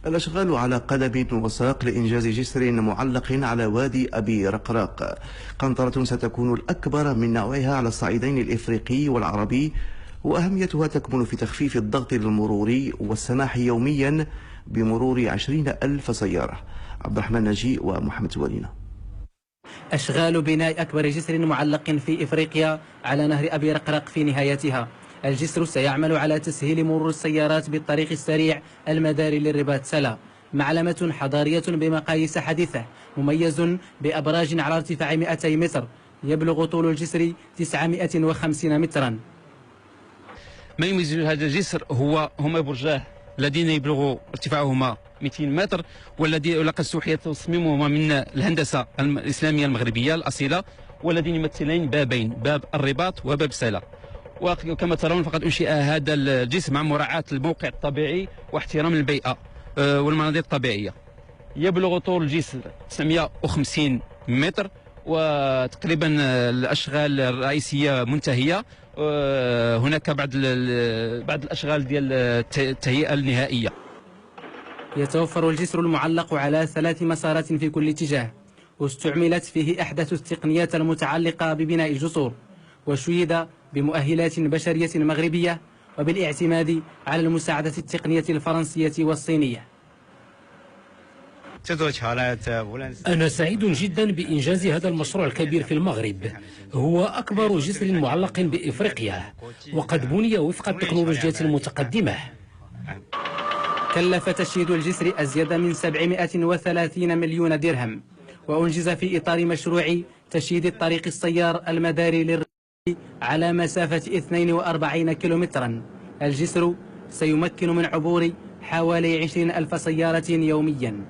الأشغال على قدم وساق لإنجاز جسر معلق على وادي أبي رقراق. قنطرة ستكون الأكبر من نوعها على الصعيدين الإفريقي والعربي، وأهميتها تكمن في تخفيف الضغط المروري والسماح يوميا بمرور 20,000 سيارة. عبد الرحمن نجي ومحمد سوالينا. أشغال بناء أكبر جسر معلق في إفريقيا على نهر أبي رقراق في نهايتها. الجسر سيعمل على تسهيل مرور السيارات بالطريق السريع المداري للرباط سلا، معلمة حضارية بمقاييس حديثة، مميز بأبراج على ارتفاع 200 متر، يبلغ طول الجسر 950 مترا. ما يميز هذا الجسر هما برجاه الذين يبلغوا ارتفاعهما 200 متر، والذي لقد استوحي تصميمهما من الهندسة الإسلامية المغربية الأصيلة، والذين يمثلين بابين، باب الرباط وباب سلا. وكما ترون فقد أنشئ هذا الجسر مع مراعاة الموقع الطبيعي واحترام البيئة والمناظر الطبيعية. يبلغ طول الجسر 950 متر، وتقريبا الأشغال الرئيسية منتهية. هناك بعض الأشغال ديال التهيئة النهائية. يتوفر الجسر المعلق على 3 مسارات في كل اتجاه، واستعملت فيه أحدث التقنيات المتعلقة ببناء الجسور، وشيد بمؤهلات بشرية مغربية وبالاعتماد على المساعدة التقنية الفرنسية والصينية. أنا سعيد جدا بإنجاز هذا المشروع الكبير في المغرب. هو أكبر جسر معلق بإفريقيا، وقد بني وفق التكنولوجيات المتقدمة. كلف تشييد الجسر أزيد من 730 مليون درهم، وأنجز في إطار مشروع تشييد الطريق السيار المداري للرباط على مسافة 42 كيلومترا. الجسر سيمكن من عبور حوالي 20,000 سيارة يوميا.